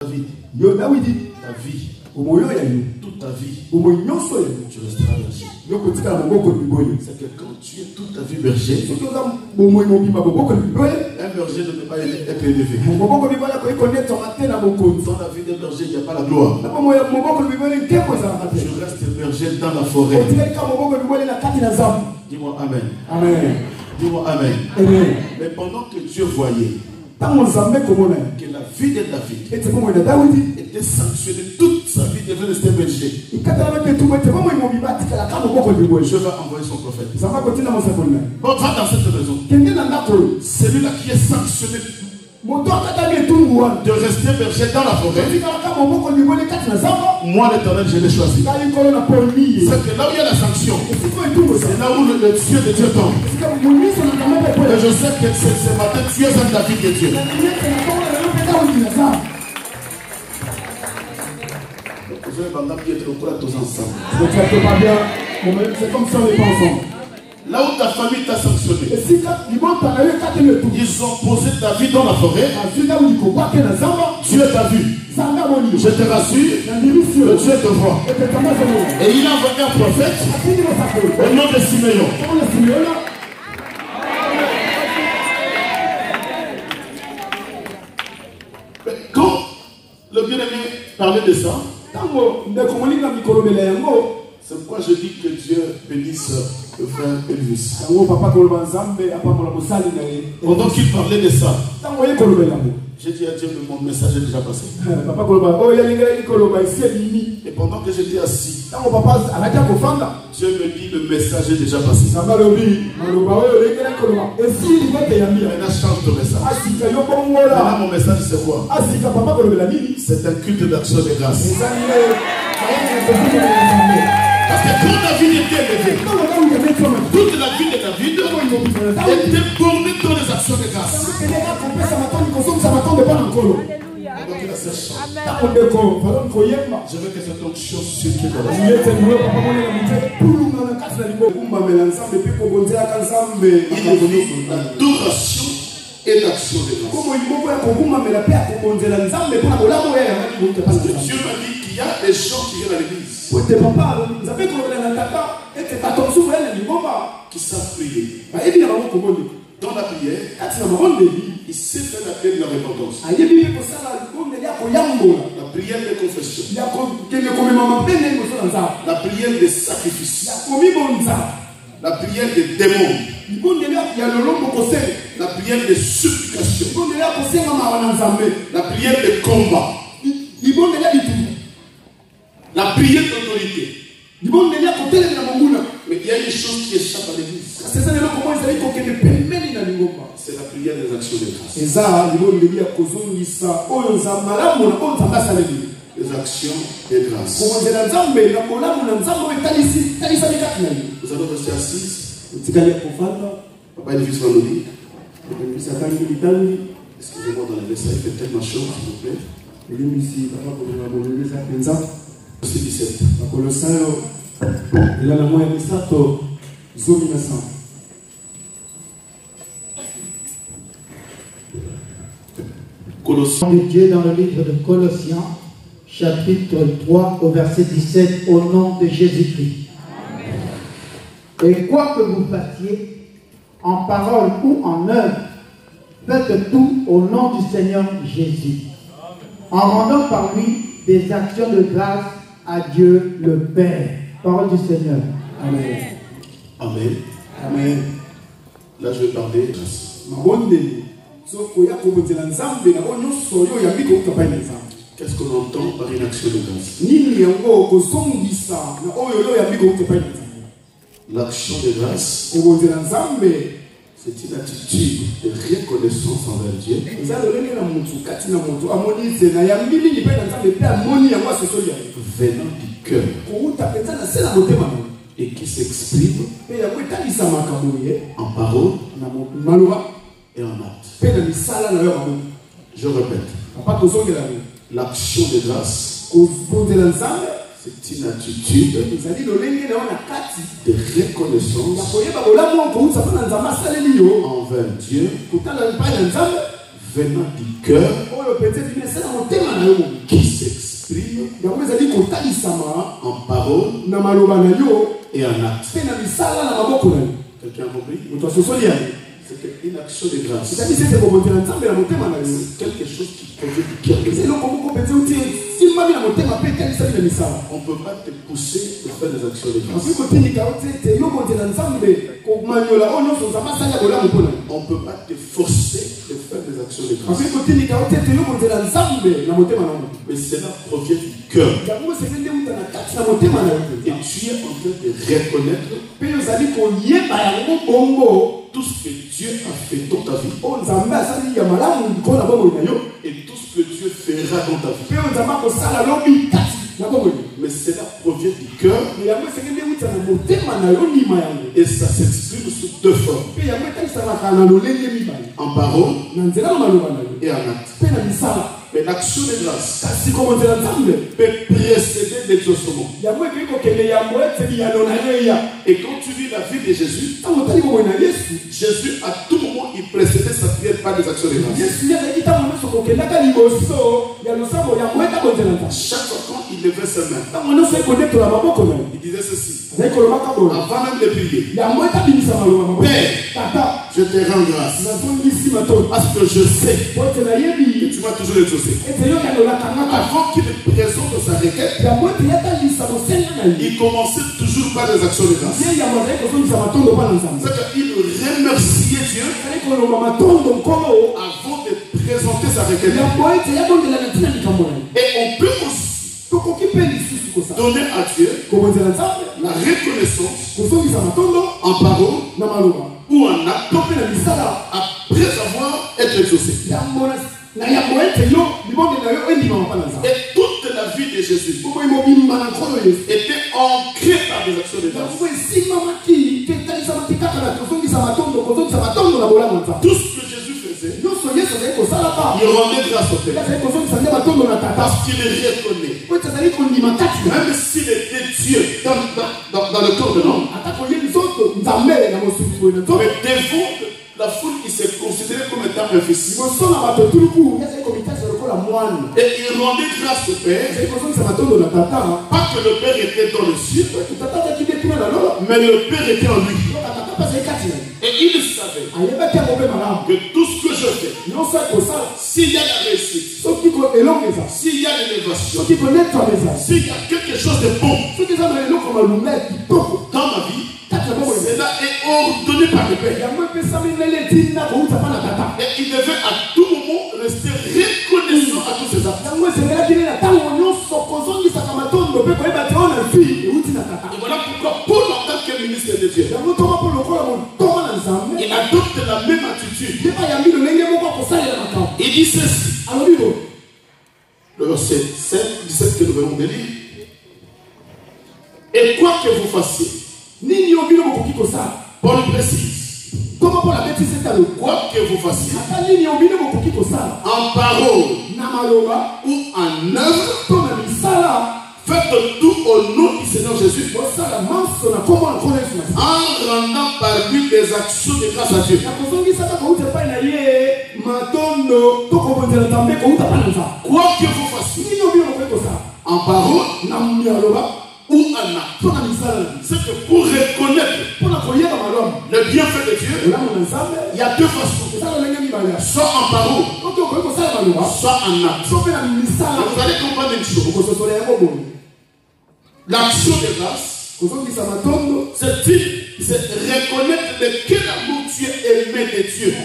David, ta vie, toute ta vie, tu resteras berger. C'est que quand tu es toute ta vie berger, un berger ne peut pas être élevé. Dans la vie des bergers, il n'y a pas la gloire. Je reste berger dans la forêt. Dis-moi Amen. Amen. Dis-moi Amen. Amen. Mais pendant que Dieu voyait que la vie de David était sanctionnée, toute sa vie devait rester berger, je vais envoyer son prophète. Bon, va dans cette maison. Celui-là qui est sanctionné de rester berger dans la forêt, moi l'Éternel je l'ai choisi. C'est que là où il y a la sanction, c'est là où le Dieu de Dieu tombe. Et je sais que ce matin tu es un David de Dieu. C'est comme si on n'est pas ensemble. Là où ta famille t'a sanctionné, ils ont posé ta vie dans la forêt. Dieu t'a vu. Je te rassure, le Dieu te voit. Et il a envoyé un prophète au nom de Siméon. Quand le bien-aimé parlait de ça, c'est pourquoi je dis que Dieu bénisse le frère Elvis. Pendant qu'il parlait de ça, j'ai dit à Dieu que mon message est déjà passé. Et pendant que j'étais assis, Dieu me dit le message est déjà passé. Maintenant change de message. Maintenant mon message c'est quoi? C'est un culte d'action de grâce. Parce que quand David était élevé, toute la vie de David était bornée dans les actions de grâce. Je veux que cette onction circule dans la vie. L'adoration et l'action de grâce. Parce que Dieu m'a dit qu'il y a des gens qui viennent à l'église qui savent prier. Dans la prière, il sait faire la prière de la repentance. La prière de confession. La prière de sacrifice. La prière des démons. La prière de supplication. La prière de combat. La prière d'autorité. Mais il y a une chose qui échappe à l'église. C'est la prière des actions de grâce. Les actions de grâce. Nous allons rester assis. Papa Elvis va nous dire. Excusez-moi d'enlever ça, il fait tellement chaud, s'il vous plaît. Verset 17. Colossiens de Dieu dans le livre de Colossiens, chapitre 3, au verset 17, au nom de Jésus-Christ. Et quoi que vous fassiez, en parole ou en œuvre, faites tout au nom du Seigneur Jésus, en rendant par lui des actions de grâce à Dieu le Père. Parole du Seigneur. Amen. Amen. Amen. Là, je vais parler de grâce. Qu'est-ce qu'on entend par une action de grâce? L'action de grâce, c'est une attitude de reconnaissance envers Dieu venant du cœur et qui s'exprime en parole et en acte. Je répète, l'action de grâce, c'est une attitude de reconnaissance envers Dieu venant du cœur qui s'exprime en parole et en acte. Quelqu'un a compris? C'est une action de grâce. C'est quelque chose qui provient du cœur. On ne peut pas te pousser de faire des actions de grâce. On ne peut pas te forcer de faire des actions de grâce. Mais cela provient du cœur. Et tu es en train de reconnaître tout ce que Dieu a fait dans ta vie et tout ce que Dieu fera dans ta vie. Mais cela provient du cœur et ça s'exprime sous deux formes: en parole et en acte. Mais l'action de grâce peut précéder l'exaucement. Et quand tu vis la vie de Jésus, Jésus à tout moment il précédait sa prière par des actions de grâce. Chaque fois quand il levait ses mains, il disait ceci avant même de prier: Père, je te rends grâce parce que je sais que tu m'as toujours exaucé. Avant qu'il ne présente sa requête, il commençait toujours par des actions de grâce. C'est-à-dire qu'il remerciait Dieu avant de présenter sa requête. Et on peut aussi donner à Dieu la reconnaissance en parole ou en acte après avoir été exaucé. Et toute la vie de Jésus était ancrée par des actions de grâce. Tout ce que Jésus faisait, il rendait grâce au Père parce qu'il est reconnu. Même s'il était Dieu dans le corps de l'homme, mais devant la foule, il s'est considéré comme étant un fils. Et il rendait grâce au Père. Pas que le Père était dans le ciel, mais le Père était en lui. Et il savait que tout ce que je fais, s'il y a la réussite, s'il y a l'élévation, s'il y a quelque chose de bon dans ma vie, cela est ordonné par le Père. Et il devait à tout moment rester reconnaissant à tous ces actes. Et voilà pourquoi Paul, en tant que ministre de Dieu, il adopte la même attitude. Il dit ceci. Le verset 17 que nous venons de lire. Et quoi que vous fassiez, Paul précise. Quoi que vous fassiez, en parole ou en œuvre, faites tout au nom du Seigneur Jésus, en rendant par lui des actions de grâce à Dieu. Quoi que vous fassiez, en parole ou en acte, c'est que pour reconnaître le bienfait de Dieu, il y a deux façons: soit en parole, soit en acte. Vous allez comprendre une chose: l'action de grâce, c'est reconnaître de quel amour tu es aimé de Dieu.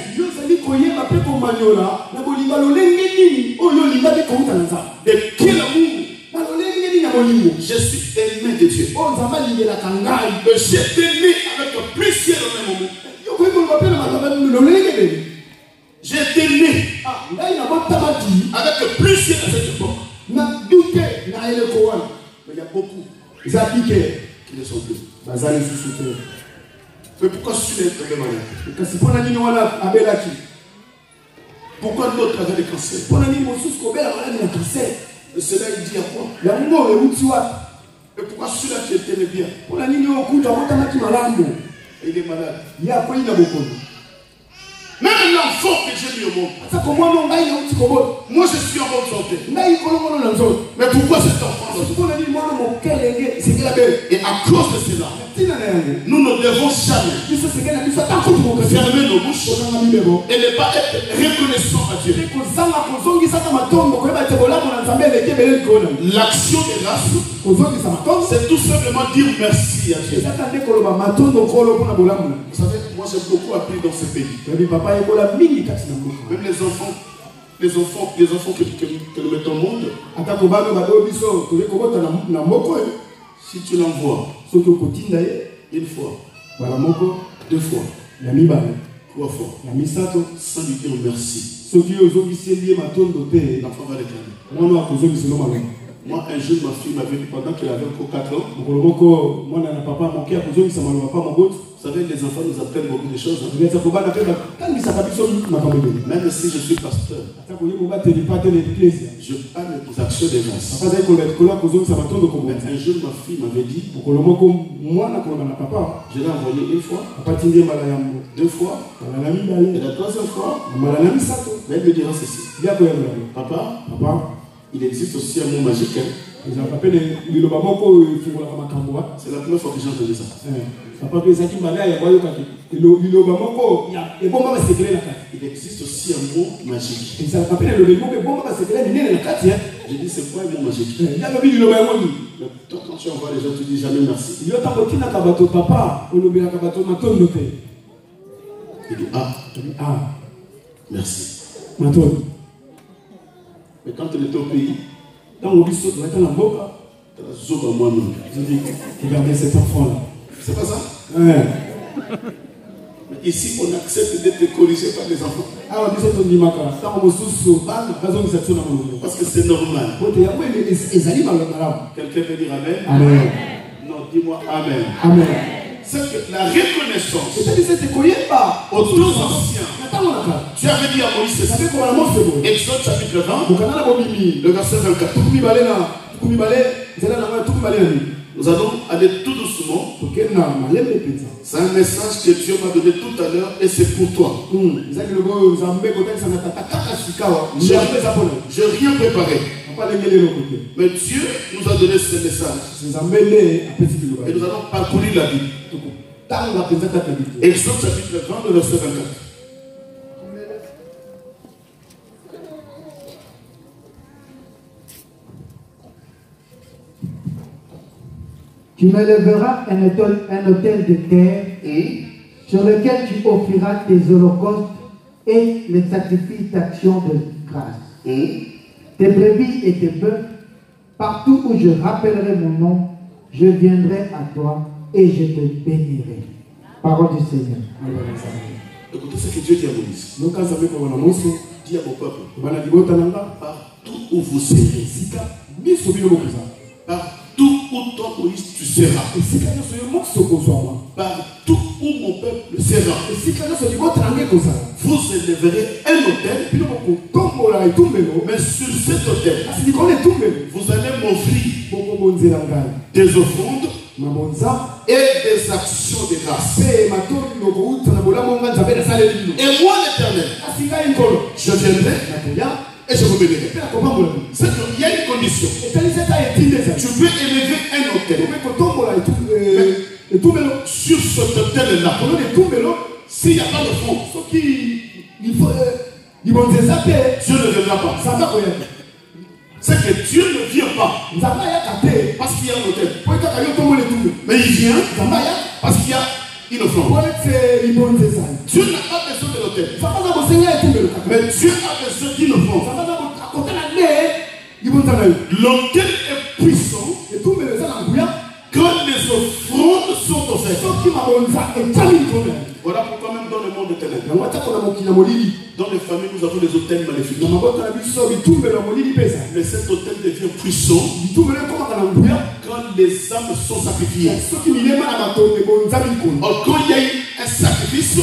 De quel amour je suis aimé de Dieu. J'ai été né avec plusieurs dans le moment. J'ai été né avec plusieurs à cette époque. Mais il y a beaucoup qui ne sont plus. Mais pourquoi celui-là est tombé malade? Pourquoi l'autre avait des cancers? Et cela il dit à quoi? Et pourquoi celui-là qui était bien? Et il est malade. Même l'enfant que j'ai mis au monde. Moi je suis en bonne santé. Mais pourquoi cet enfant? Et à cause de cela, nous ne devons jamais fermer nos bouches et ne pas être reconnaissants à Dieu. L'action de grâce, c'est tout simplement dire merci à Dieu. Vous savez, moi j'ai beaucoup appris dans ce pays. Même les enfants que nous mettons au monde, si tu l'envoies une fois, deux fois, trois fois, sans lui dire merci, l'enfant va l'éclater. Moi, un jour, ma fille m'avait dit, pendant qu'elle avait encore 4 ans, vous savez, les enfants nous apprennent beaucoup de choses. Hein? Même si je suis pasteur, je parle des actions de grâce. Mais un jour, ma fille m'avait dit, je l'ai envoyé une fois, deux fois, et la troisième fois, mais elle me dira ceci. Papa, il existe aussi un mot magique. Hein? C'est la première fois que j'ai entendu ça. Il existe aussi un mot magique. J'ai dit, c'est quoi un mot magique? Toi, quand tu envoies les gens, tu dis jamais merci. Il dit, merci. Mais quand tu étais au pays, regardez cet enfant-là. C'est pas ça? Ouais. Mais ici, on accepte d'être corrigé par les enfants. Parce que c'est normal. Quelqu'un peut dire Amen? Amen. Non, dis-moi Amen. Amen. C'est que la reconnaissance aux deux anciens. Tu avais dit à Moïse ceci. Exode chapitre 20, le verset 24. Nous allons aller tout doucement. C'est un message que Dieu m'a donné tout à l'heure et c'est pour toi. Je n'ai rien préparé. Mais Dieu nous a donné ce message. Et nous allons parcourir la Bible. Exode chapitre 20, le verset 24. Tu m'élèveras un autel de terre sur lequel tu offriras tes holocaustes et les sacrifices d'action de grâce. Tes brebis et tes bœufs, partout où je rappellerai mon nom, je viendrai à toi et je te bénirai. Parole du Seigneur. Écoutez ce que Dieu dit à Moïse. Dis à mon peuple, partout où vous serez, partout où toi, Moïse, tu seras, partout où mon peuple sera, vous élèverez un autel, mais sur cet autel, vous allez m'offrir des offrandes et des actions de grâce. Et moi, l'Éternel, je viendrai et je vous bénirai. C'est qu'il y a une condition. Tu veux élever un autel. Sur cet autel-là, s'il n'y a pas de fond, Dieu ne viendra pas. C'est que Dieu ne vient pas parce qu'il y a un autel. Mais il vient parce qu'il y a une offrande. Dieu n'a pas besoin de l'autel. Mais Dieu a besoin d'une offrande. L'autel est puissant quand les offrandes sont offertes. Voilà pourquoi même dans le monde éternel, dans les familles, nous avons des autels maléfiques. Mais cet autel devient puissant quand les âmes sont sacrifiées. Quand il y a un sacrifice,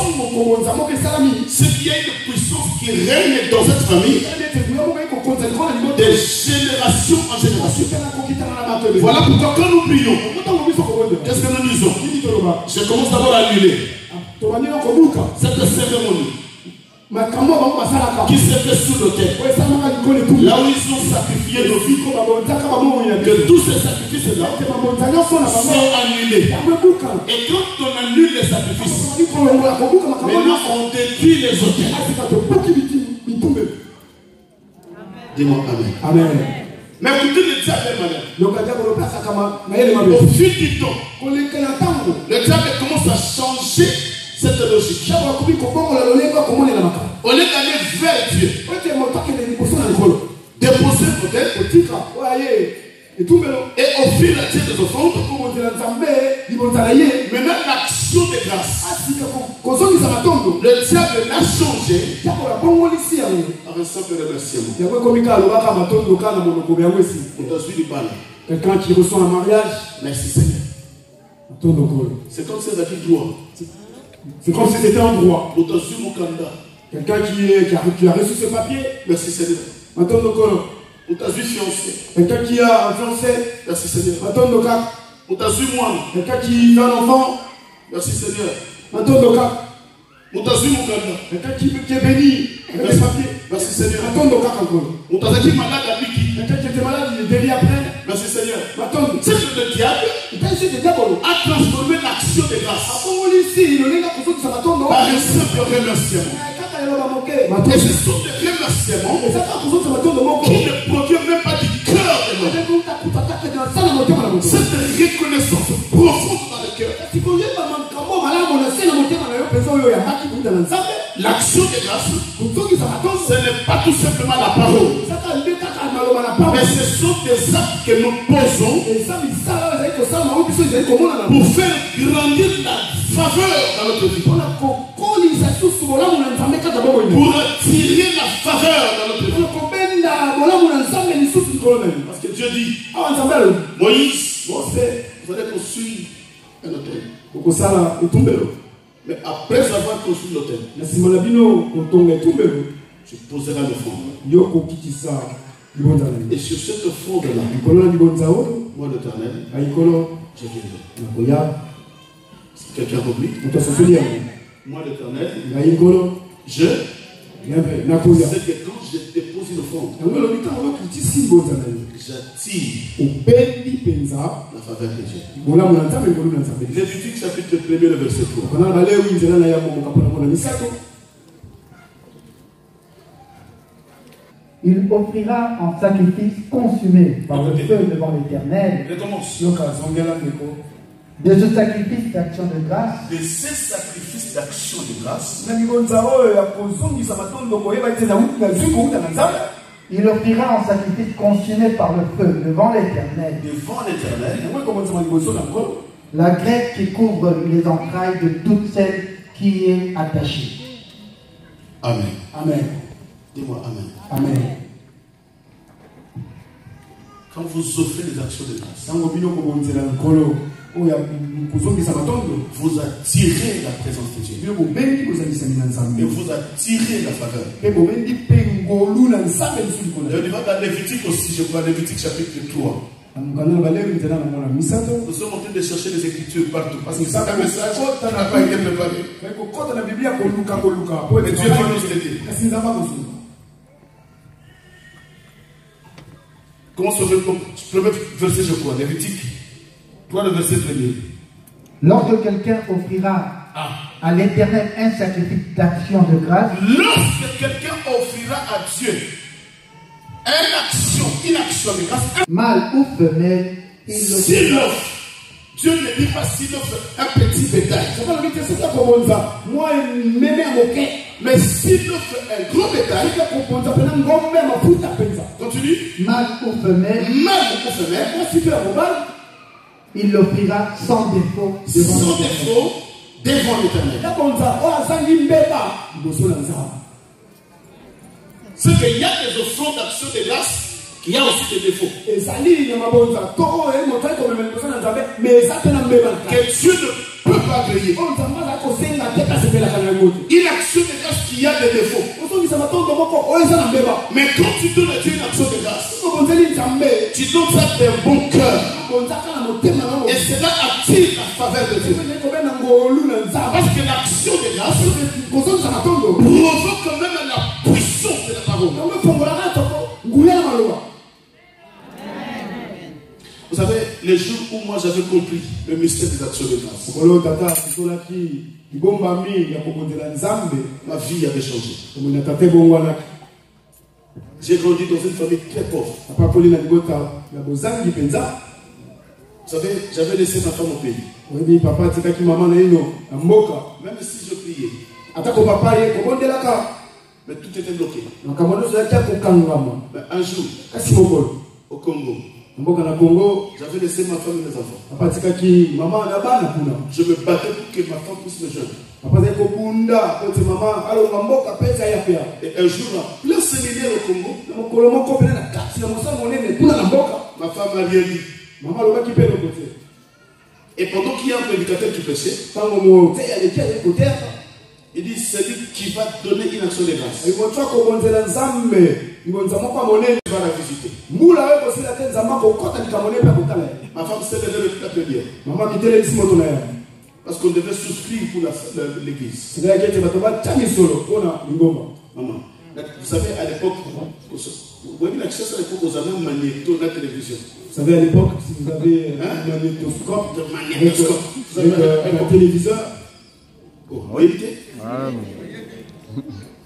c'est qu'il y a une puissance qui règne dans cette famille de génération en génération. Voilà pourquoi quand nous prions, qu'est-ce que nous disons? Je commence d'abord à annuler cette cérémonie. qui s'est fait sous l'autel. Là où ils ont sacrifié nos vies. Que tous ces sacrifices-là sont annulés. Et quand on annule les sacrifices, maintenant on détruit les autels. Dis-moi Amen. Amen. Mais écoutez le diable est malin. Au fil du temps, le diable commence à changer cette logique. Au lieu d'aller vers Dieu, déposer peut-être, et au fil des offrandes, maintenant l'action de grâce. Le diable l'a changé par un simple remerciement. Quelqu'un qui reçoit un mariage, merci Seigneur. C'est comme si c'était un droit. C'est comme si c'était un droit. Quelqu'un qui a reçu ce papier, merci Seigneur. Quelqu'un qui a un fiancé, merci Seigneur. Quelqu'un qui a un enfant, merci Seigneur. Quelqu'un qui est béni avec des papiers, merci Seigneur. Quelqu'un qui était malade, il est guéri après, merci Seigneur. C'est que le diable a transformé l'action de grâce par un simple remerciement. Et ce sont des remerciements qui ne proviennent même pas du cœur de l'homme. Cette reconnaissance profonde dans le cœur. L'action de grâce, ce n'est pas tout simplement la parole, mais ce sont des actes que nous posons pour faire grandir la faveur dans notre vie, pour attirer la faveur dans notre vie. Parce que Dieu dit, Moïse, vous allez construire un hôtel. Mais après avoir construit l'hôtel, tu poseras l'offrande. Et sur cette offrande-là, moi l'Éternel, je viendrai. Si quelqu'un oublie, moi l'Éternel, je c'est que quand je dépose une offrande, j'attire la faveur de Dieu. Lévitique chapitre 1, le verset 3. Il offrira en sacrifice consumé par le feu devant l'Éternel de ce sacrifice d'action de grâce. De ces sacrifices d'action de grâce. Il offrira en sacrifice consumé par le feu devant l'Éternel. La grève qui couvre les entrailles de toute celle qui est attachée. Amen. Amen. Dis-moi Amen. Amen. Quand vous offrez les actions de grâce, vous attirez la présence de Dieu. Et vous attirez la faveur. Et on y va dans Lévitique aussi, je crois, Lévitique chapitre 3. Nous sommes en train de chercher les Écritures partout. Parce que c'est un message qui n'a pas été préparé. Mais Dieu va nous aider. Comment se fait le premier verset, je crois, Lévitique 3, le verset 1er. Lorsque quelqu'un offrira à l'Éternel un sacrifice d'action de grâce, lorsque quelqu'un offrira à Dieu une action de grâce, mâle ou femelle, s'il offre, Dieu ne dit pas s'il offre un petit bétail. Mais s'il offre un gros bétail, continue. Mâle ou femelle, il l'offrira sans défaut devant l'Éternel. C'est qu'il y a des offrandes d'action de grâce, qu'il y a aussi des défauts. Que Dieu ne peut pas griller. Une action de grâce qui a des défauts. Mais quand tu donnes à Dieu une action de grâce, tu donnes ça d'un bon cœur. Et cela attire la faveur de Dieu. Parce que l'action de grâce provoque quand même Vous savez, les jours où moi j'avais compris le mystère des actions de grâce, ma vie avait changé. J'ai grandi dans une famille très pauvre. Vous savez, j'avais laissé ma femme au pays. Même si je priais, mais tout était bloqué. Mais un jour, au Congo, j'avais laissé ma femme et mes enfants. Je me battais pour que ma femme puisse me joindre. Et un jour, là, le séminaire au Congo, ma femme m'a rien dit. Et pendant qu'il y a un prédicateur qui prêchait, il dit, c'est lui qui va donner une action de grâce. Il va la visiter. Ma femme s'est levée le plus après-hier. Parce qu'on devait souscrire pour l'église. Maman, vous savez, à l'époque, vous voyez la chose à l'époque, vous avez un magnéto de la télévision. Vous savez, à l'époque, si vous avez un magnétoscope, avec un téléviseur, oh, vous voyez,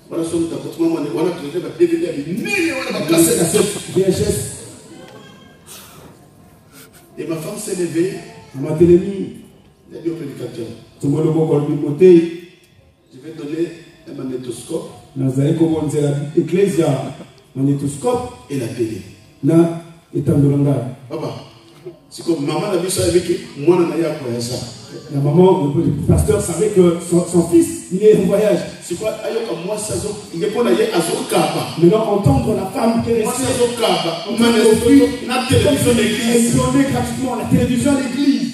voilà, son appartement, on a traité la DVD, VHS. Et ma femme s'est levée. Ma télémie. Elle a dit au prédicateur, je vais donner un magnétoscope. Magnétoscope et la télé. Papa, c'est comme maman a vu ça avec moi, la maman, le pasteur savait que son fils, il est en voyage. C'est quoi? Il est pour aller à Zokaba. Maintenant, entendre la femme qui est restée la télévision d'église. Elle donnait gratuitement la télévision d'église.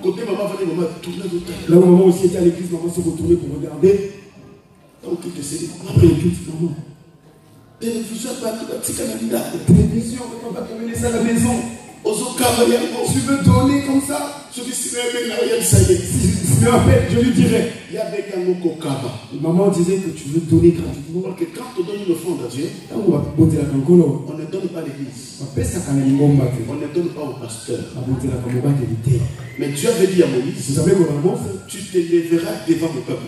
Côté maman, maman tourner de temps. Là où maman aussi était à l'église, maman se retournait pour regarder. Après le culte, maman. Télévision, télévision, on va mener ça à la maison. Tu veux donner comme ça? Je dis, si je me rappelle, je lui dirais. Maman disait que tu veux donner gratuitement. Parce que quand on donne une offrande à Dieu, on ne donne pas à l'église. On ne donne pas au pasteur. Mais Dieu avait dit à Moïse, tu te lèveras devant le peuple.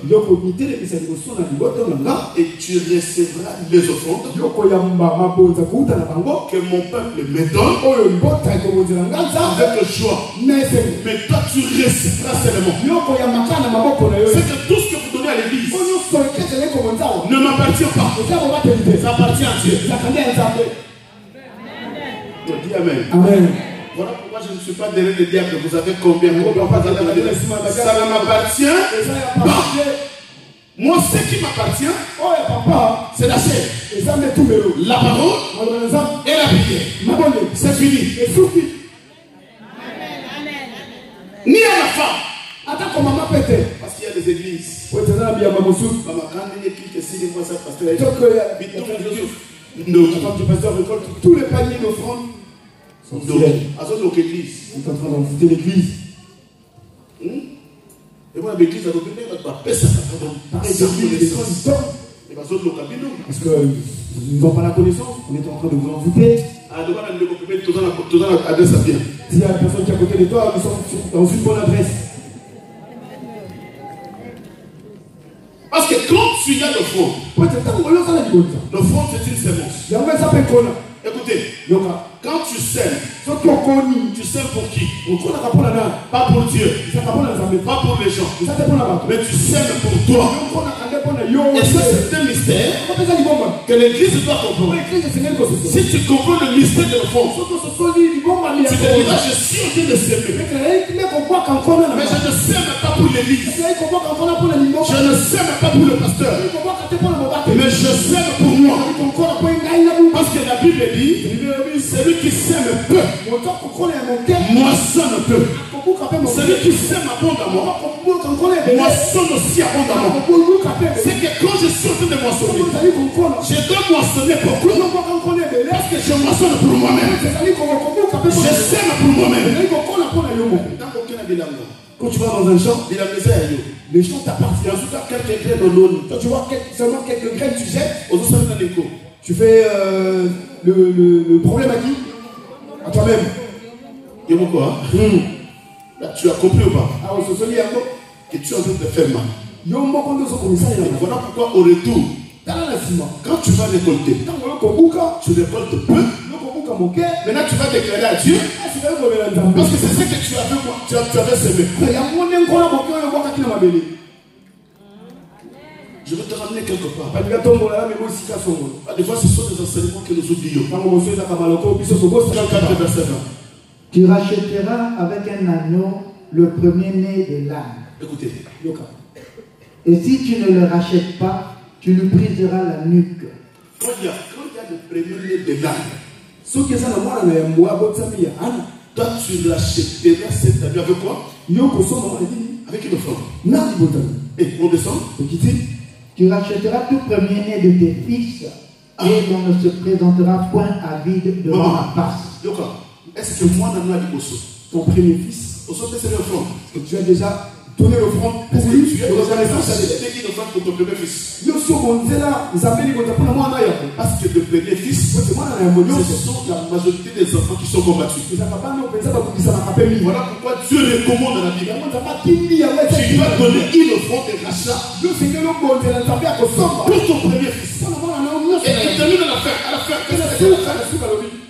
Et tu recevras les offrandes que mon peuple me donne avec joie. Mais toi tu recevras seulement. C'est que tout ce que vous donnez à l'église ne m'appartient pas. Ça appartient à Dieu. Dis Amen. Amen. Voilà pourquoi je ne suis pas derrière le diable. Vous avez combien? Ça ne m'appartient pas. Moi, ce qui m'appartient, c'est la chair, la parole et la prière. C'est fini. Ni à la femme. Parce qu'il y a des églises. Tous les paniers d'offrandes sont fidèles. Ils sont en train d'envoûter l'église. Et moi, l'église, parce qu'ils n'ont pas la connaissance, on est en train de vous envoûter. S'il y a une personne qui est à côté de toi, nous sommes dans une bonne adresse. Parce que quand tu y as le front, c'est une sémence. Écoutez, quand tu sèmes, tu sèmes pour qui? Pas pour Dieu, pas pour les gens, mais tu sèmes pour toi. Et ça, c'est un mystère que l'église doit comprendre. Si tu comprends le mystère de l'enfant, tu te diras, je suis en train de s'aimer. Mais je ne sème pas pour l'église. Je ne sème pas pour le pasteur. Mais je sème pour moi. Parce que la Bible dit, celui qui sème peu moissonne peu. Celui qui sème abondamment moissonne aussi abondamment. C'est que quand je suis en train de moissonner, je dois moissonner beaucoup. Parce que je moissonne pour moi-même. Je sème pour moi-même. Quand tu vas dans un champ, les champs t'appartiennent. Tu vois seulement quelques graines, tu jettes. Tu fais le problème à qui? À toi-même. Et pourquoi? Là, tu as compris ou pas? Que tu es en train de faire mal. Voilà pourquoi au retour, quand tu vas récolter, tu récoltes peu. Maintenant tu vas déclarer à Dieu. Parce que c'est ce que tu avais semé. Je vais te ramener quelque part. Des fois ce sont des enseignements que nous oublions. Tu rachèteras avec un agneau le premier-né de l'âne. Écoutez. Et si tu ne le rachètes pas, tu lui briseras la nuque. Quand il y a le premier-né de l'âne, toi tu rachèteras cet agneau avec quoi? Avec une offrande. Et on descend. Tu rachèteras tout premier-né de tes fils et on ne se présentera point à vide devant ma face. Est-ce que moi, ton premier fils, que tu as déjà donné l'offrande pour lui, tu as donné une offrande pour ton premier fils. Parce que le premier fils, ce sont la majorité des enfants qui sont combattus. Voilà pourquoi Dieu recommande dans la Bible. Tu dois donner une offrande de rachat pour ton premier fils. Et il termine à la fin.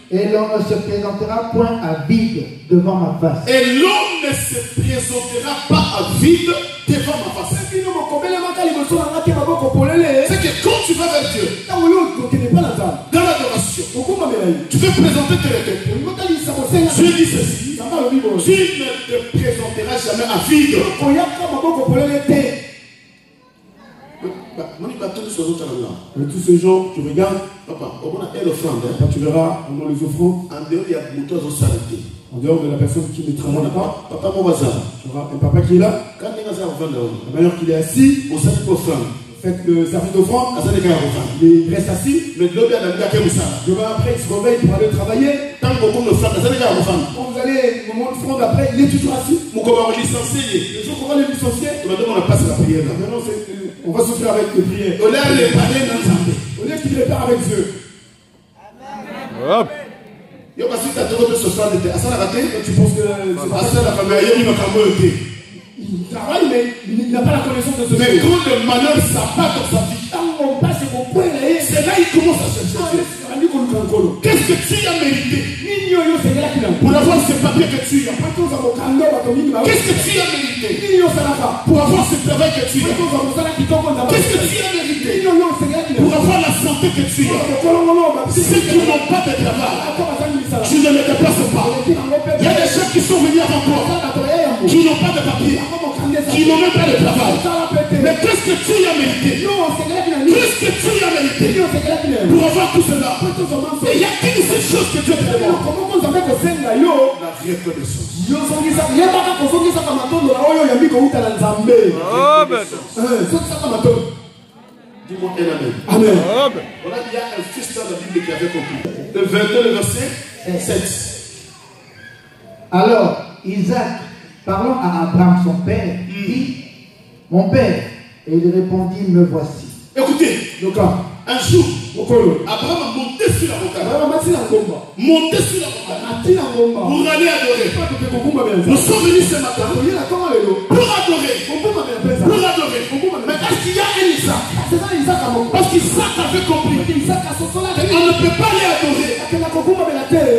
Et l'on ne se présentera point à vide devant ma face. Et l'homme ne se présentera pas à vide devant ma face. C'est que quand tu vas vers Dieu, dans l'adoration, tu veux présenter tes requêtes. Dieu dit ceci: tu ne te présenteras jamais à vide. Tous ces gens, tu regardes, tu verras pendant les offrandes, en dehors de la personne qui ne travaille pas, tu auras un papa qui est là, la manière qu'il est assis, faites le service d'offrande, il reste assis, demain après il se réveille pour aller travailler, quand vous allez au moment de offrande après, il est toujours assis, les gens qu'on va les licencier, maintenant on va souffrir avec les prières. Au lieu qu'il répare avec Dieu. Tu penses que il travaille, mais il n'a pas la connaissance de ce mais quand le malheur s'abat dans sa vie, c'est là qu'il commence à chercher. Qu'est-ce que tu as mérité pour avoir ce papier que tu as? Qu'est-ce que tu as mérité pour avoir ce travail que tu as? Qu'est-ce que tu as mérité pour avoir la santé que tu as? Ceux qui n'ont pas de travail, tu ne les déplaces pas. Il y a des gens qui sont venus avant toi, qui n'ont pas de papier, qui n'ont même pas de travail. Mais qu'est-ce que tu as mérité? Qu'est-ce que tu as mérité pour avoir tout cela? Et il y a qu'une seule chose que Dieu te demande: la reconnaissance. Dis-moi un amen. Amen. Voilà, il y a un fils dans la Bible qui avait compris. Le 22, le verset 7. Alors, Isaac, parlant à Abraham son père, dit: mon père. Et il répondit: me voici. Écoutez, un jour, Abraham a monté sur la montagne. Monté sur la montagne pour aller adorer. Nous sommes venus ce matin pour adorer. Mais est-ce qu'il y a un Isaac? Parce qu'Isaac avait compris qu'on ne peut pas aller adorer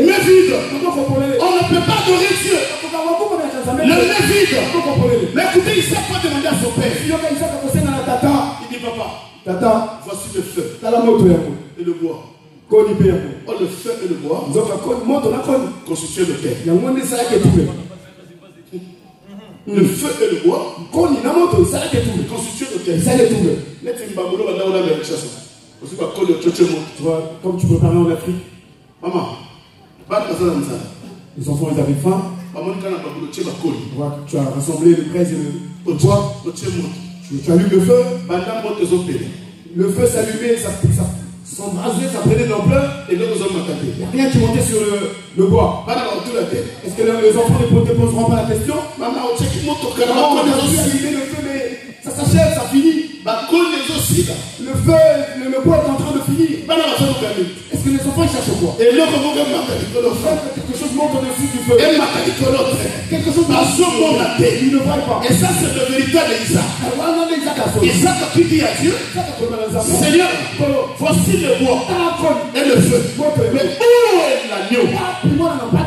mais vide. On ne peut pas adorer Dieu le mais vide. Mais écoutez, Isaac va demander à son père. Il dit: papa, voici le feu et le bois. Oh, le feu et le bois constituent le terre. Le feu et le bois constituent le terre. Tu vois, comme tu peux parler en Afrique, maman, les enfants ils avaient faim. Tu as rassemblé le braise et le bois. Tu allumes le feu. Le feu s'allumait, ça s'embrasait, ça prenait de l'ampleur. Et il n'y a rien qui montait sur le bois. Est-ce que les enfants ne te poseront pas la question? Maman, on a allumé le feu, mais ça s'achève, ça finit. Le feu, le bois est en train de finir. Est-ce que les enfants cherchent quoi? Et là, comment on va quelque chose monte au-dessus du feu. Et ma quelque chose à ce moment là, il ne voit pas. et ça, c'est le véritable Isaac. Isaac a dit à Dieu, Seigneur, voici le bois et le feu. Mais où est l'agneau?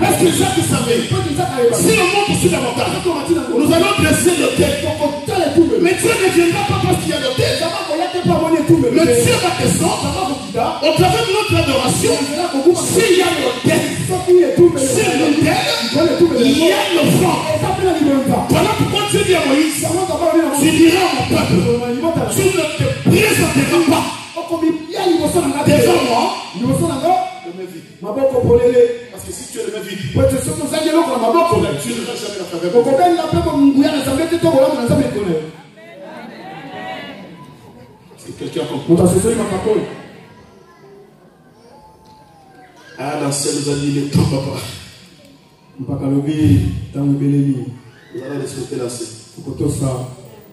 Est-ce que Isaac savait? Si on monte sur la montagne, nous allons dresser le thé. Mais Dieu ne viendra pas parce qu'il y a le thé. Mais Dieu va descendre au travers de notre adoration. S'il y a le thé, sur le thé, il y a l'offrande. Voilà pourquoi Dieu dit à Moïse, tu diras à mon peuple, tu ne te présenteras pas devant moi de mes vides. Parce que si tu es le même vide, tu ne verras jamais la faveur. C'est quelqu'un comprend. Ah, la scène nous a dit, il est temps, papa. Vous allez respecter la scène.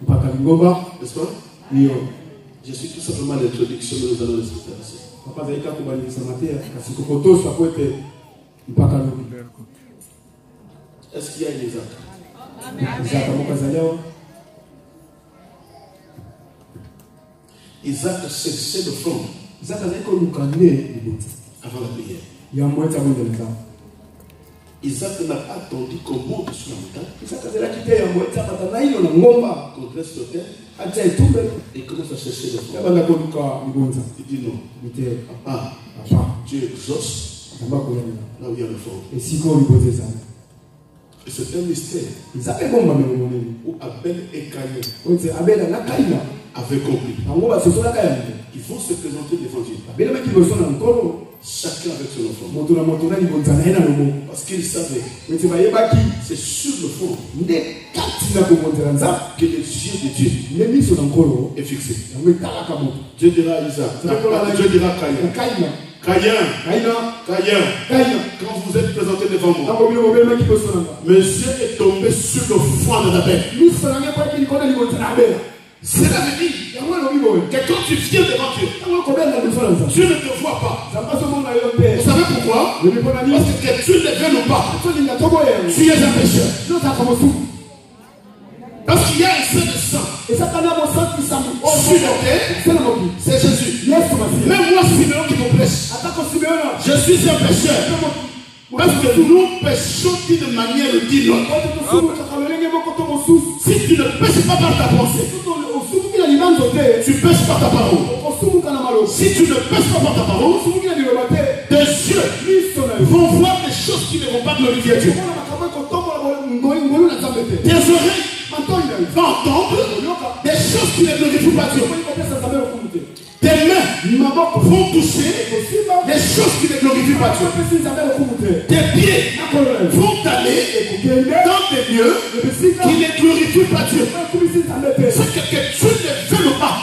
N'est-ce pas? Je suis tout simplement l'introduction, mais nous allons respecter la scène. Est-ce qu'il y a une Isaac? Isaac cherchait le front avant la prière. Isaac n'a pas attendu qu'on monte sur la montagne, qu'on dresse le terre et commence à chercher le front. Il dit non. Papa, tu exauces là où il y a le front. Et c'est un mystère où Abel et Caïn avaient compris. Ils vont se présenter devant Dieu. Chacun avec son enfant. Parce qu'ils savaient. C'est sur le front que les yeux de Dieu est fixé. Dieu dira à Isaac. Dieu dira à Caïn. Quand vous êtes présenté devant moi, mes yeux est tombé sur le front d'Abel. C'est la vie. Que quand tu viens devant Dieu, Dieu ne te voit pas. Vous savez pourquoi? Parce que tu ne le veux ou pas, tu es un pécheur. Parce qu'il y a un sein de sang. Sur le terre, c'est Jésus. Même moi, Siméon qui me prêche, je suis un pécheur. Parce que nous péchons d'une manière ou d'une autre. Si tu ne pêches pas par ta pensée, tu pêches par ta parole. Si tu ne pêches pas par ta parole, tes yeux vont voir des choses qui ne vont pas glorifier Dieu. Tes oreilles vont entendre des choses qui ne glorifient pas Dieu. Tes mains vont toucher des choses qui ne glorifient pas Dieu. Tes pieds vont aller dans des lieux qui ne glorifient pas Dieu. C'est que tu ne veux pas.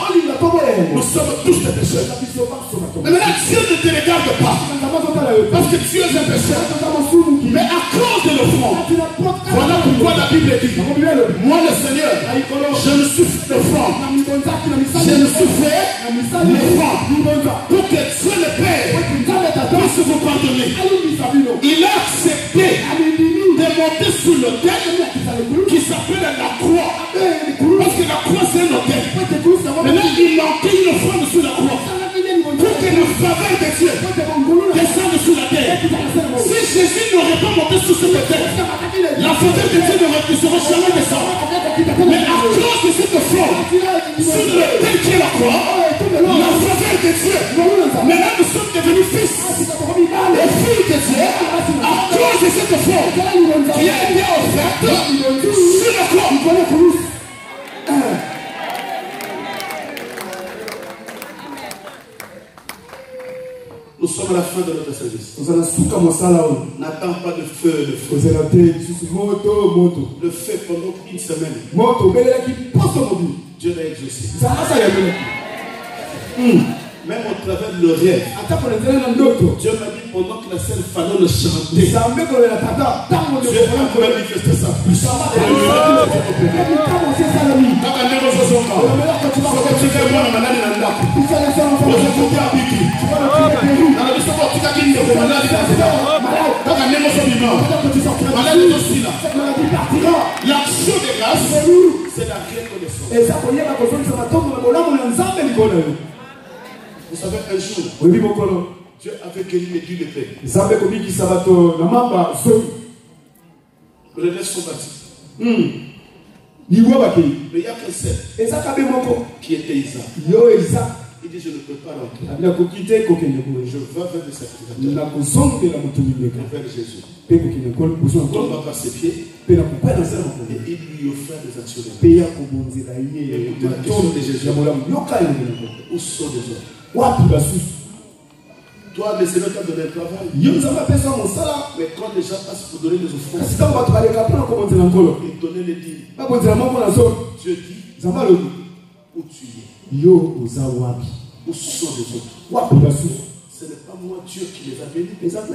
Nous sommes tous des pécheurs. Mais maintenant, Dieu ne te regarde pas. Parce que tu es un pécheur. Mais à cause de l'offrande, voilà pourquoi la Bible dit, moi le Seigneur, je me suis fait l'offrande. Je me suis fait l'offrande pour que Dieu le Père puisse vous pardonner. Il a accepté de monter sur l'autel qui s'appelle la croix. Parce que la croix c'est un autel. Maintenant il manquait une offrande sur la croix pour que la faveur de Dieu descende sur la terre. Si Jésus n'aurait pas monté sur cet autel, la faveur de Dieu ne serait jamais descendue. Mais à cause de cette offrande sur l'autel qui est la croix, la faveur de Dieu, maintenant nous sommes devenus fils et filles de Dieu à cause de cette offrande qui a été offerte sur la croix. Nous sommes à la fin de notre service. N'attends pas de feu, le feu pendant une semaine. Dieu l'a exaucé. Même au travers de le rêve. Dieu m'a dit pendant que la scène Pharaon le chantait, Dieu a manifesté sa puissance. L'action de grâce, c'est la reconnaissance. Vous savez, un jour, Dieu avait guéri les dieux de paix. Le reste sont bâtis. Mais il y a qu'un seul qui était Isaac. Il dit, je ne peux pas rentrer. Je vais vers le sacrificateur. Vers Jésus. Il tomba par ses pieds. Et il lui offrait des actions de grâce. Écoutez la question de Jésus. Où sont les autres? Toi, le Seigneur t'a donné un travail. Mais quand les gens passent pour donner des offrandes, et donner les dîmes, Dieu dit, où tu es? Où sont les autres? Ce n'est pas moi Dieu qui les a bénis. Ils ont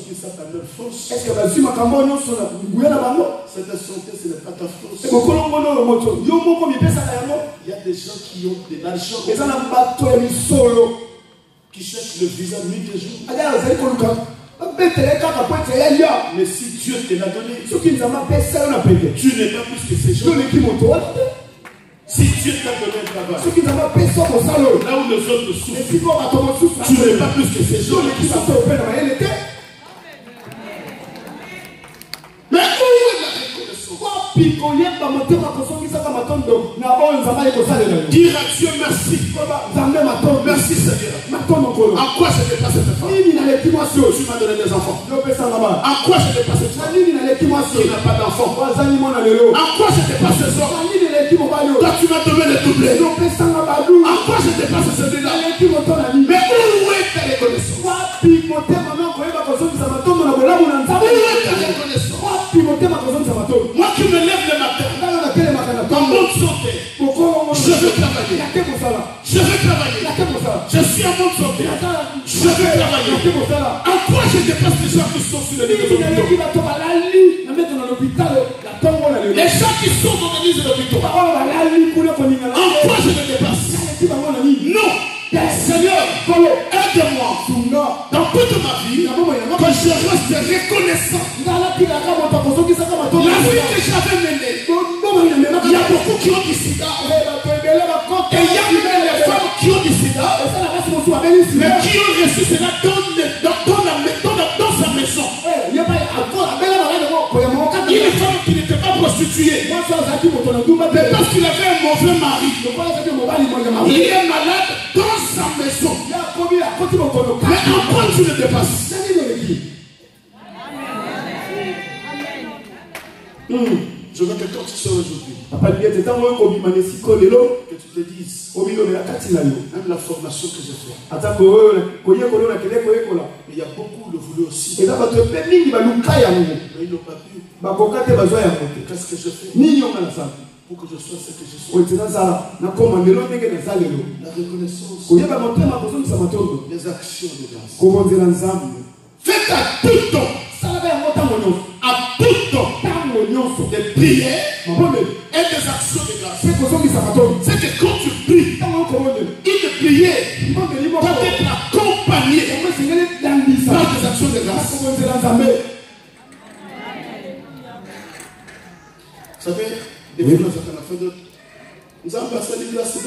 pris ça par leur force. Cette santé, ce n'est pas ta force. Il y a des gens qui ont de l'argent, qui cherchent le visa nuit et jour. Mais si Dieu te l'a donné, tu n'es pas plus que ces gens. Si Dieu t'a donné un travail, là où les autres souffrent, tu n'es pas plus que ces gens qui souffrent. Mais où est la reconnaissance? Dire à Dieu merci. Merci Seigneur. En quoi je n'ai pas cette femme? Tu m'as donné des enfants. En quoi je n'ai pas cette femme? Tu n'as pas d'enfant. En quoi je n'ai pas ces hommes? Toi tu m'as donné les doublés. En quoi je n'ai pas celui-là? Mais où est ta reconnaissance? Où est ta reconnaissance? Moi qui me lève le matin, en bonne santé, je veux travailler. Je veux travailler. Je suis en bonne santé. Je veux travailler. En quoi je dépasse les gens qui sont sur le lit de l'hôpital? Les gens qui sont dans l'église de l'hôpital. En quoi je me dépasse? Non. Seigneur, aide-moi dans toute ma vie que je reste reconnaissant. La vie que j'avais menée, il y a beaucoup qui ont du sida. Et il y a même les femmes qui ont du sida, mais qui ont reçu cela dans sa maison. Il y a une femme qui n'était pas prostituée, mais parce qu'il avait un mauvais mari, il est malade dans sa maison. Mais en quoi tu le dépasses? Je veux que quand tu sors aujourd'hui, que tu te dises, même la formation que j'ai faite, il y a beaucoup le voulaient aussi, mais ils n'ont pas pu. Qu'est-ce que je fais pour que je sois ce que je suis? La reconnaissance, les actions de grâce. Faites à tout temps, à tout temps, des prières et des actions de grâce. C'est que quand tu pries, une prière doit être accompagnée par des actions de grâce. Vous savez, des fois, nous avons fait d'autres. Nous avons passé les grâces.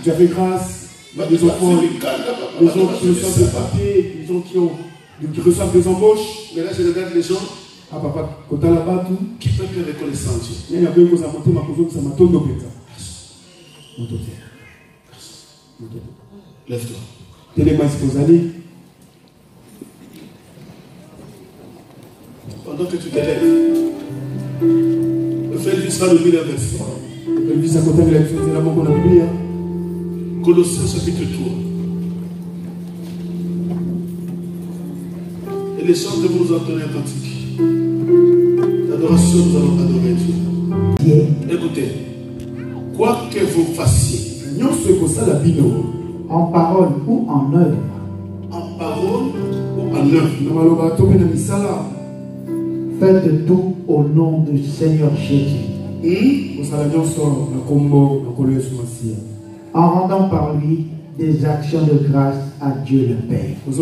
J'avais grâce. Les enfants, les gens qui reçoivent des papiers, les gens qui reçoivent des embauches. Mais là, je regarde les gens qui peuvent être reconnaissants. Lève-toi. Pendant que tu te lèves, le frère Luis va nous lire un verset. Colossiens chapitre 3. Et les chants que vous entendez authentiques. L'adoration, nous allons adorer Dieu. Écoutez. Quoi que vous fassiez, en parole ou en œuvre, en parole ou en œuvre, faites tout au nom du Seigneur Jésus, en rendant par lui des actions de grâce à Dieu le Père. Nous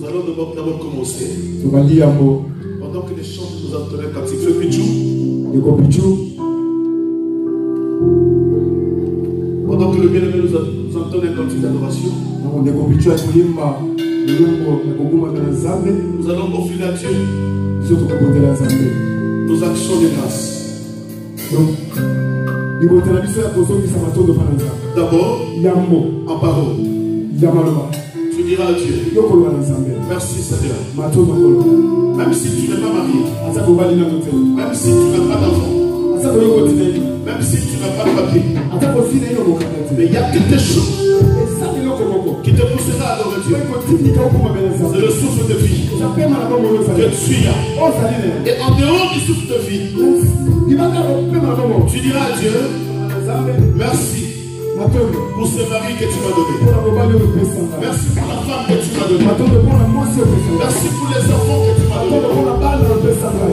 allons d'abord commencer. Pendant que les chants nous entendent quand il fait Pichou. Pendant que le bien-aimé nous entend un cantique d'adoration, nous allons offrir à Dieu nos actions de grâce. D'abord, en parole, tu diras à Dieu, merci Seigneur. Même si tu n'es pas marié, même si tu n'as pas d'enfant, même si tu n'as pas de papier, mais il y a quelque chose qui te poussera à adorer Dieu. C'est le souffle de vie que tu as. Et en dehors du souffle de vie, tu diras à Dieu, merci pour ce mari que tu m'as donné. Merci pour la femme que tu m'as donnée. Merci pour les enfants que tu m'as donnés.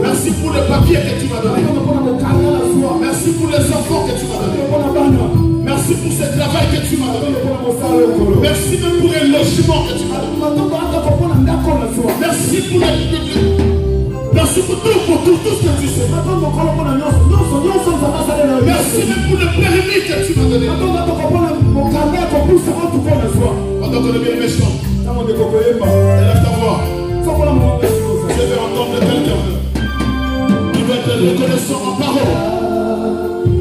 Merci pour le papier que tu m'as donné. Merci pour les enfants que tu m'as donnés. Merci pour ce travail que tu m'as donné. Merci même pour le logement que tu m'as donné. Merci pour merci pour tout ce que tu sais. Merci même pour le permis que tu m'as donné. Pendant que le bien méchant, élève ta voix. Je vais entendre quelqu'un qui va être reconnaissant en parole.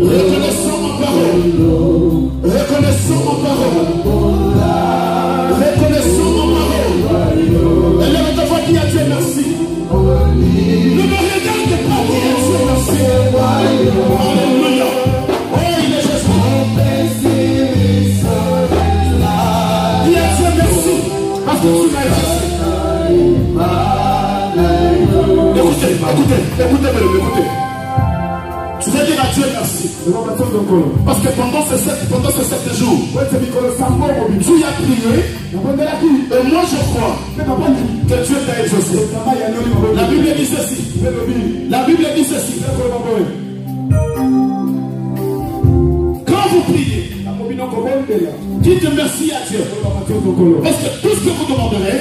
Reconnaissant en parole. Reconnaissant en parole. Reconnaissant en parole. Élève ta voix, dis à Dieu merci. Ne me regarde pas, dis à Dieu merci. Alléluia. Oh, il est Jésus. Dis à Dieu merci. Parce que tu m'as exaucé. Écoutez. Tu vas dire à Dieu merci. Parce que pendant ces 7 jours, tu as prié. Et moi je crois que Dieu t'a exaucé. La Bible dit ceci. Quand vous priez, dites merci à Dieu. Parce que tout ce que vous demanderez,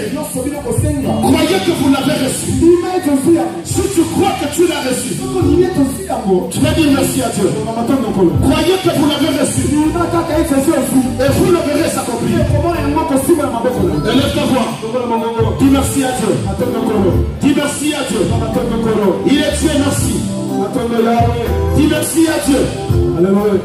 croyez que vous l'avez reçu. Si tu crois que tu l'as reçu, tu vas dire merci à Dieu. Croyez que vous l'avez reçu. Et vous le verrez s'accomplir. Élève ta voix. Dis merci à Dieu. Dis merci à Dieu. Il est Dieu, merci. Dis merci à Dieu. Alléluia.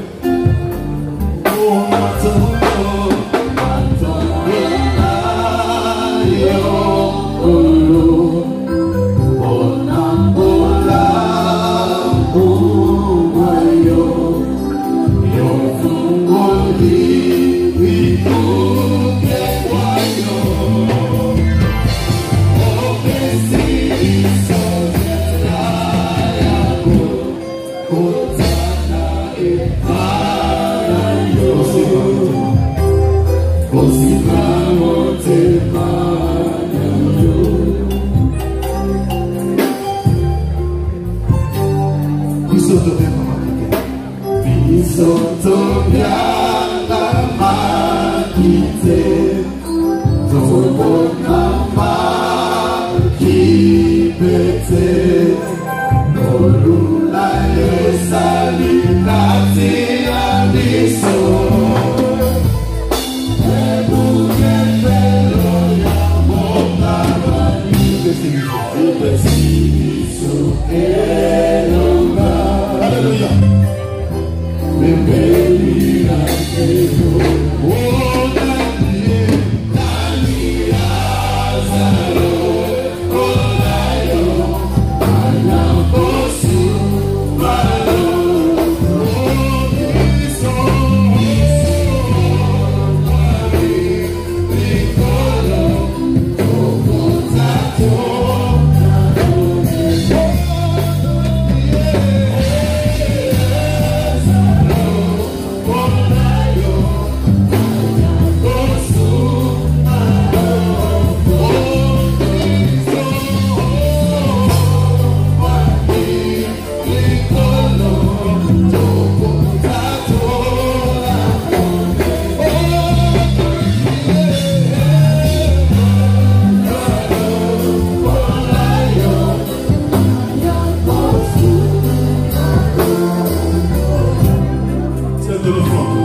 C'est une offrande.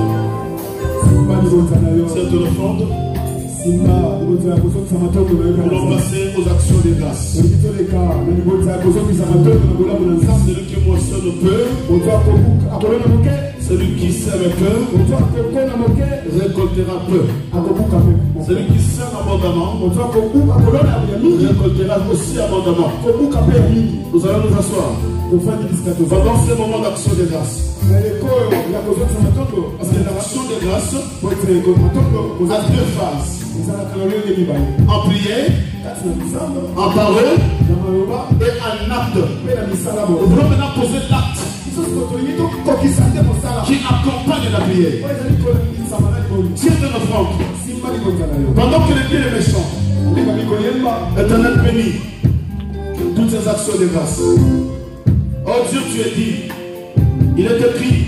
C'est une offrande. Nous passer aux actions de grâce. Celui qui moissonne peu, celui qui sème peu, récoltera peu. Celui qui sème abondamment, récoltera aussi abondamment. Nous allons nous asseoir pendant ce moment d'action de grâce. Parce que l'action de grâce a deux phases. En prière, en parole et en acte. Nous voulons maintenant poser l'acte qui accompagne la prière. Tire de nos offrandes. Pendant que les pieds les méchants, Éternel béni toutes ces actions de grâce. Oh Dieu, tu es dit, il est écrit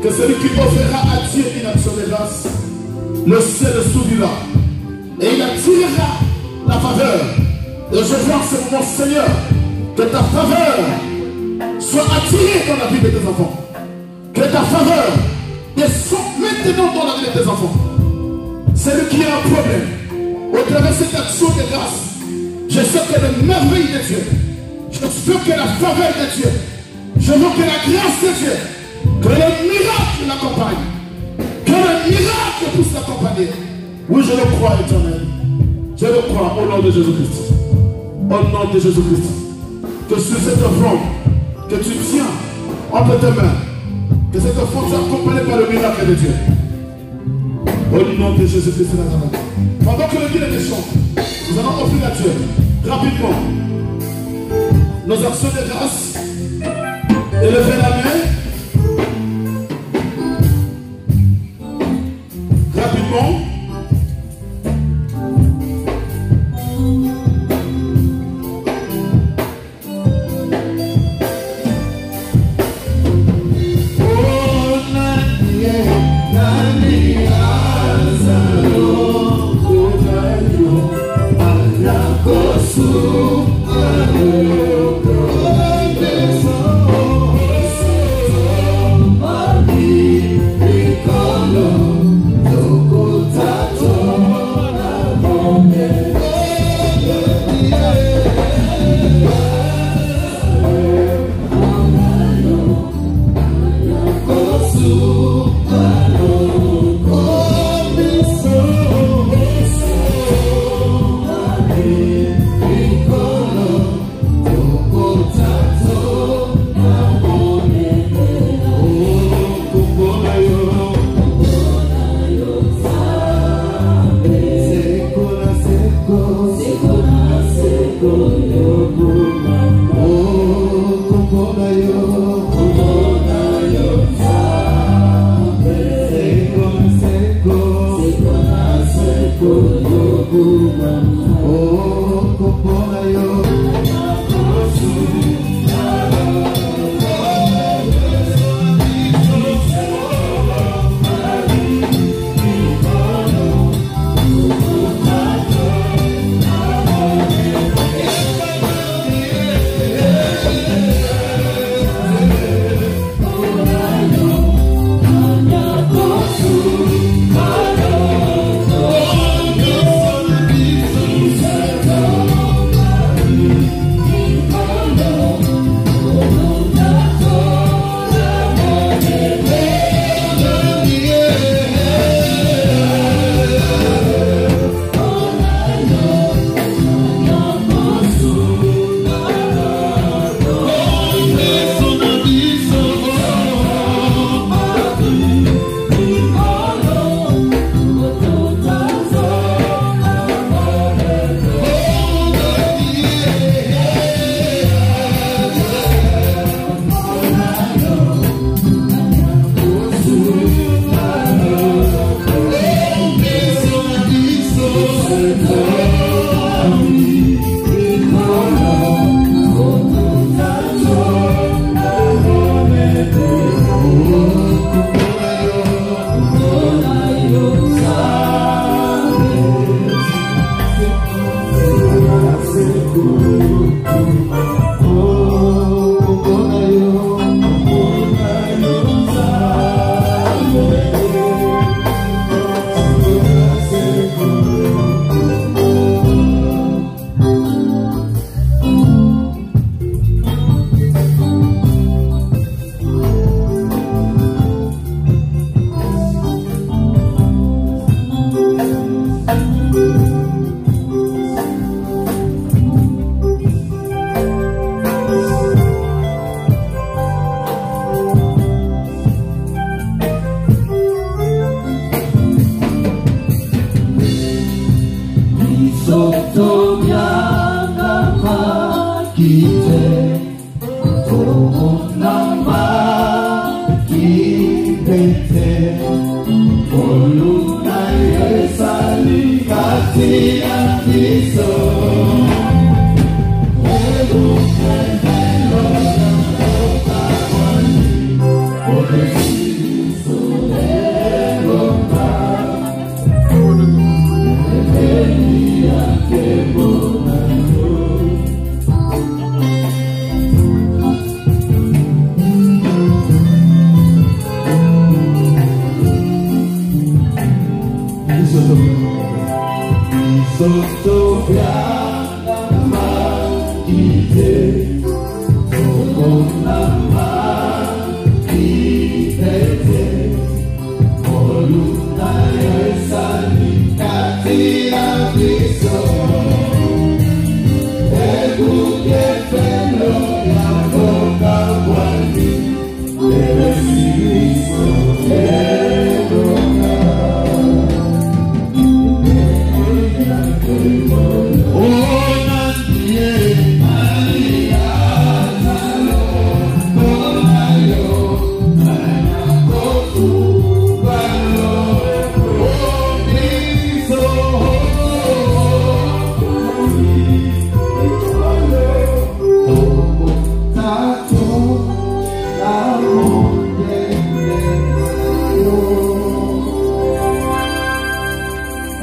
que celui qui offrira à Dieu une action de grâce, le ciel s'ouvrira et il attirera la faveur. Et je vois en ce moment, Seigneur, que ta faveur soit attirée dans la vie de tes enfants. Que ta faveur descende maintenant dans la vie de tes enfants. Celui qui a un problème, au travers de cette action de grâce, je sais que les merveilles de Dieu, je veux que la faveur de Dieu, je veux que la grâce de Dieu, que le miracle l'accompagne, que le miracle puisse l'accompagner. Oui, je le crois, Éternel. Je le crois au nom de Jésus-Christ. Au nom de Jésus-Christ. Que sur cette offrande que tu tiens entre tes mains, que cette offrande soit accompagnée par le miracle de Dieu. Au nom de Jésus-Christ. Pendant que le Dieu est méchant, nous allons offrir à Dieu rapidement nos actions de grâce. Élevez la main. Rapidement.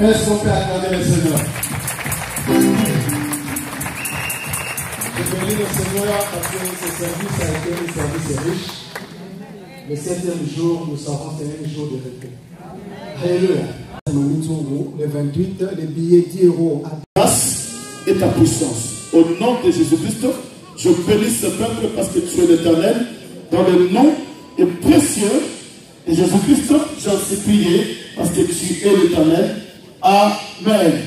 Est-ce qu'on peut accorder le Seigneur? Je bénis le Seigneur parce que ce service a été un service riche. Le 7e jour, nous savons que c'est un jour de repos. Alléluia. Le 28, les billets 10 € à grâce et ta puissance. Au nom de Jésus-Christ, je bénis ce peuple parce que tu es l'Éternel. Dans le nom est précieux de Jésus-Christ, j'en suis prié parce que tu es l'Éternel. Amen.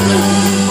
Amen.